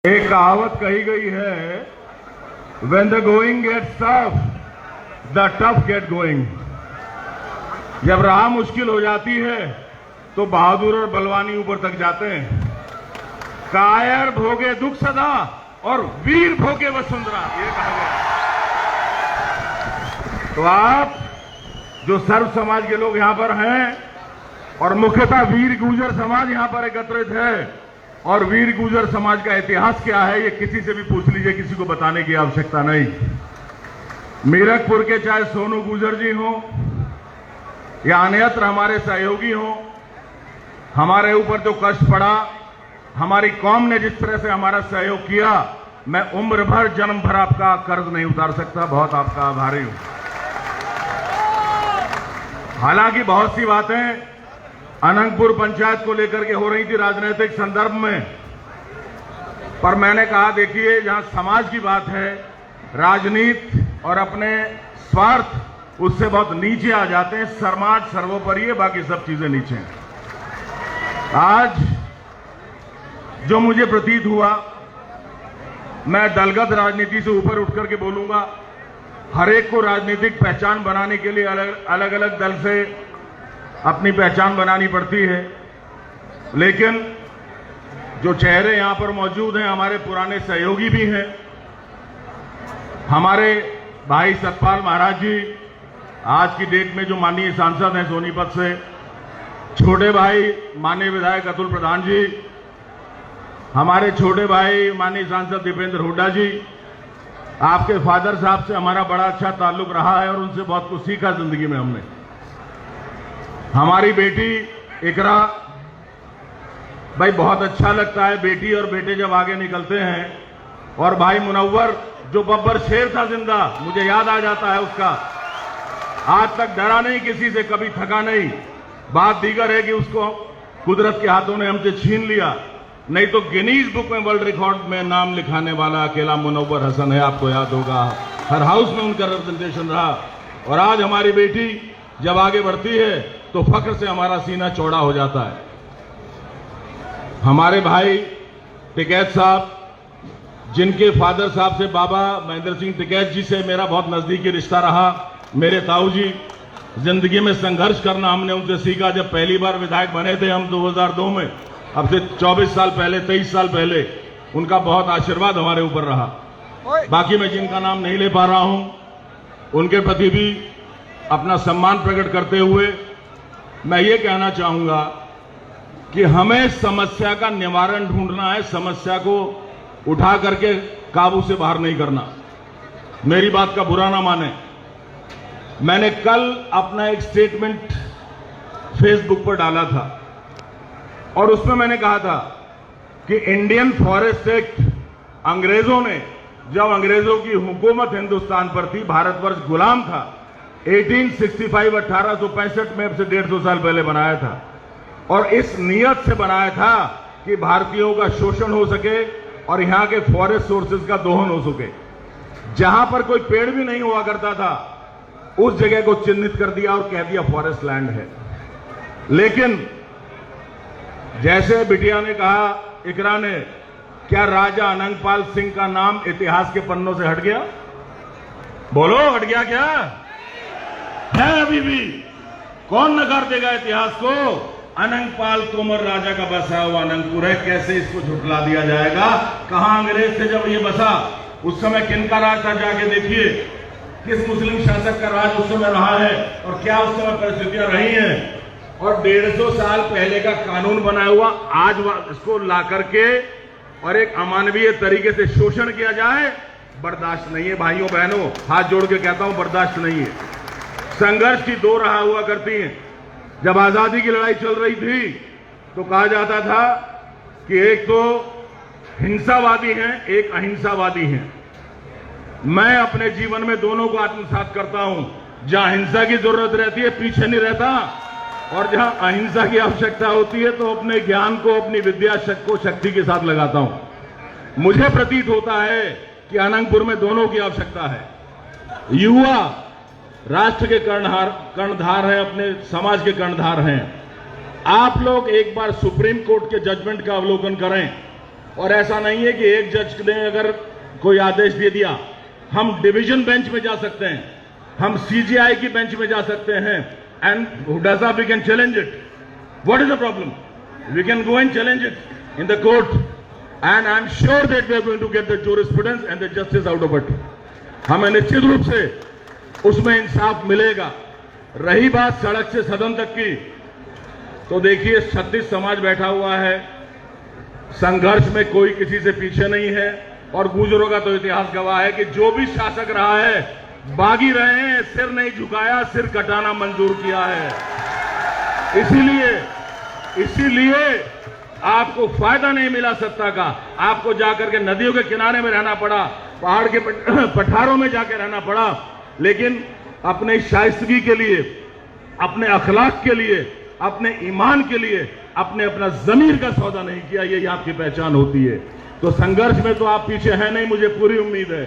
एक कहावत कही गई है, when the going gets tough, the tough get going। जब राह मुश्किल हो जाती है तो बहादुर और बलवानी ऊपर तक जाते हैं। कायर भोगे दुख सदा और वीर भोगे वसुंधरा, ये कहा गया। तो आप जो सर्व समाज के लोग यहां पर हैं और मुख्यतः वीर गुर्जर समाज यहां पर एकत्रित है, और वीर गुर्जर समाज का इतिहास क्या है ये किसी से भी पूछ लीजिए, किसी को बताने की आवश्यकता नहीं। मीरकपुर के चाहे सोनू गुर्जर जी हों या अन्यत्र हमारे सहयोगी हों, हमारे ऊपर जो कष्ट पड़ा, हमारी कौम ने जिस तरह से हमारा सहयोग किया, मैं उम्र भर जन्म भर आपका कर्ज नहीं उतार सकता। बहुत आपका आभारी हूं। हालांकि बहुत सी बातें अनंगपुर पंचायत को लेकर के हो रही थी राजनीतिक संदर्भ में, पर मैंने कहा देखिए, जहां समाज की बात है, राजनीति और अपने स्वार्थ उससे बहुत नीचे आ जाते हैं। समाज सर्वोपरि है, बाकी सब चीजें नीचे हैं। आज जो मुझे प्रतीत हुआ, मैं दलगत राजनीति से ऊपर उठ करके बोलूंगा। हर एक को राजनीतिक पहचान बनाने के लिए अलग अलग दल से अपनी पहचान बनानी पड़ती है, लेकिन जो चेहरे यहां पर मौजूद हैं, हमारे पुराने सहयोगी भी हैं। हमारे भाई सतपाल महाराज जी आज की डेट में जो माननीय सांसद हैं सोनीपत से, छोटे भाई माननीय विधायक अतुल प्रधान जी, हमारे छोटे भाई माननीय सांसद दीपेंद्र हुड्डा जी। आपके फादर साहब से हमारा बड़ा अच्छा ताल्लुक रहा है और उनसे बहुत कुछ सीखा जिंदगी में हमने। हमारी बेटी इकरा, भाई बहुत अच्छा लगता है बेटी और बेटे जब आगे निकलते हैं। और भाई मुनव्वर जो बब्बर शेर था जिंदा, मुझे याद आ जाता है उसका। आज तक डरा नहीं किसी से, कभी थका नहीं। बात दीगर है कि उसको कुदरत के हाथों ने हमसे छीन लिया, नहीं तो गिनीज बुक में वर्ल्ड रिकॉर्ड में नाम लिखाने वाला अकेला मुनव्वर हसन है। आपको याद होगा, हर हाउस में उनका रिप्रेजेंटेशन रहा। और आज हमारी बेटी जब आगे बढ़ती है तो फख्र से हमारा सीना चौड़ा हो जाता है। हमारे भाई टिकैत साहब, जिनके फादर साहब से बाबा महेंद्र सिंह टिकैत जी से मेरा बहुत नजदीकी रिश्ता रहा, मेरे ताऊ जी, जिंदगी में संघर्ष करना हमने उनसे सीखा। जब पहली बार विधायक बने थे हम 2002 में, अब से 24 साल पहले, 23 साल पहले, उनका बहुत आशीर्वाद हमारे ऊपर रहा। बाकी मैं जिनका नाम नहीं ले पा रहा हूं, उनके प्रति भी अपना सम्मान प्रकट करते हुए मैं ये कहना चाहूंगा कि हमें समस्या का निवारण ढूंढना है, समस्या को उठा करके काबू से बाहर नहीं करना। मेरी बात का बुरा ना माने, मैंने कल अपना एक स्टेटमेंट फेसबुक पर डाला था और उसमें मैंने कहा था कि इंडियन फॉरेस्ट एक्ट, अंग्रेजों ने, जब अंग्रेजों की हुकूमत हिंदुस्तान पर थी, भारतवर्ष गुलाम था, 1865 1865 में, अब से 150 साल पहले बनाया था। और इस नियत से बनाया था कि भारतीयों का शोषण हो सके और यहां के फॉरेस्ट सोर्सेज का दोहन हो सके। जहां पर कोई पेड़ भी नहीं हुआ करता था, उस जगह को चिन्हित कर दिया और कह दिया फॉरेस्ट लैंड है। लेकिन जैसे बिटिया ने कहा, इकरा ने, क्या राजा अनंगपाल सिंह का नाम इतिहास के पन्नों से हट गया? बोलो, हट गया क्या? है अभी भी। कौन नकार देगा इतिहास को? अनंगपाल तोमर राजा का बसा हुआ अनंगपुर है, कैसे इसको झुठला दिया जाएगा? कहां अंग्रेज थे जब ये बसा? उस समय किनका राज था? जाके देखिए किस मुस्लिम शासक का राज उस समय रहा है और क्या उस समय परिस्थितियां रही हैं। और 150 साल पहले का कानून बनाया हुआ आज इसको ला करके और एक अमानवीय तरीके से शोषण किया जाए, बर्दाश्त नहीं है। भाइयों बहनों, हाथ जोड़ के कहता हूं, बर्दाश्त नहीं है। संघर्ष की दो राह हुआ करती हैं। जब आजादी की लड़ाई चल रही थी तो कहा जाता था कि एक तो हिंसावादी हैं, एक अहिंसावादी हैं। मैं अपने जीवन में दोनों को आत्मसात करता हूं। जहां हिंसा की जरूरत रहती है पीछे नहीं रहता, और जहां अहिंसा की आवश्यकता होती है तो अपने ज्ञान को, अपनी विद्या को शक्ति के साथ लगाता हूं। मुझे प्रतीत होता है कि अनंगपुर में दोनों की आवश्यकता है। युवा राष्ट्र के कर्णधार हैं, अपने समाज के कर्णधार हैं। आप लोग एक बार सुप्रीम कोर्ट के जजमेंट का अवलोकन करें और ऐसा नहीं है कि एक जज ने अगर कोई आदेश दे दिया, हम डिवीजन बेंच में जा सकते हैं, हम सीजीआई की बेंच में जा सकते हैं, एंड हुडासा we can challenge it. What is the problem? We can go and challenge it in the court, and I am sure that we are going to get the jurisprudence and the justice out of it. हमें निश्चित रूप से उसमें इंसाफ मिलेगा. रही बात सड़क से सदन तक की, तो देखिए 36 समाज बैठा हुआ है. संघर्ष में कोई किसी से पीछे नहीं है, और गुजरों का तो इतिहास गवाह है कि जो भी शासक रहा है बागी रहे हैं, सिर नहीं झुकाया, सिर कटाना मंजूर किया है. इसीलिए आपको फायदा नहीं मिला सत्ता का. आपको जाकर के नदियों के किनारे में रहना पड़ा, पहाड़ के पठारों में जाकर रहना पड़ा, लेकिन अपने शाइस्तगी के लिए, अपने अखलाक के लिए, अपने ईमान के लिए अपने अपना जमीर का सौदा नहीं किया. यही आपकी पहचान होती है. तो संघर्ष में तो आप पीछे हैं नहीं, मुझे पूरी उम्मीद है.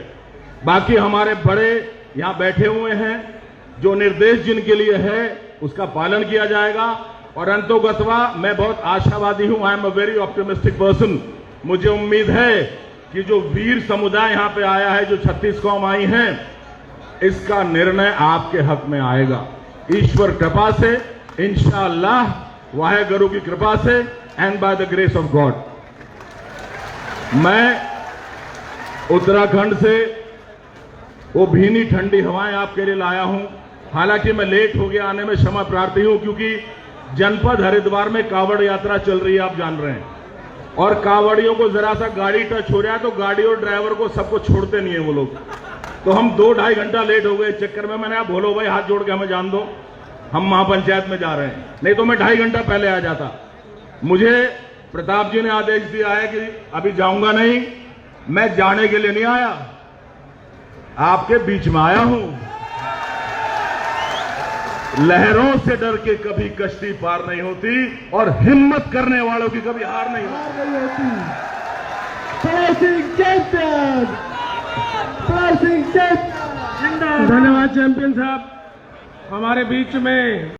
बाकी हमारे बड़े यहां बैठे हुए हैं, जो निर्देश जिनके लिए है उसका पालन किया जाएगा. और अंतोगत्वा मैं बहुत आशावादी हूं. I am a very optimistic person. मुझे उम्मीद है कि जो वीर समुदाय यहां पे आया है, जो 36 कौम आई हैं, इसका निर्णय आपके हक में आएगा. ईश्वर कृपा से, इंशाअल्लाह, वाहेगुरु की कृपा से, and by the grace of God. मैं उत्तराखंड से वो भीनी ठंडी हवाएं आपके लिए लाया हूं. हालांकि मैं लेट हो गया आने में, क्षमा प्रार्थी हूं, क्योंकि जनपद हरिद्वार में कांवड़ यात्रा चल रही है, आप जान रहे हैं. और कांवड़ियों को जरा सा गाड़ी टच हो रहा है तो गाड़ी और ड्राइवर को सबको छोड़ते नहीं है वो लोग. तो हम 2-2.5 घंटा लेट हो गए. चक्कर में मैंने, आप बोलो भाई, हाथ जोड़ के हमें जान दो, हम महापंचायत में जा रहे हैं, नहीं तो मैं 2.5 घंटा पहले आ जाता. मुझे प्रताप जी ने आदेश दिया है कि अभी जाऊंगा नहीं. मैं जाने के लिए नहीं आया, आपके बीच में आया हूं. लहरों से डर के कभी कश्ती पार नहीं होती, और हिम्मत करने वालों की कभी हार नहीं होती. धन्यवाद चैंपियन साहब. हमारे बीच में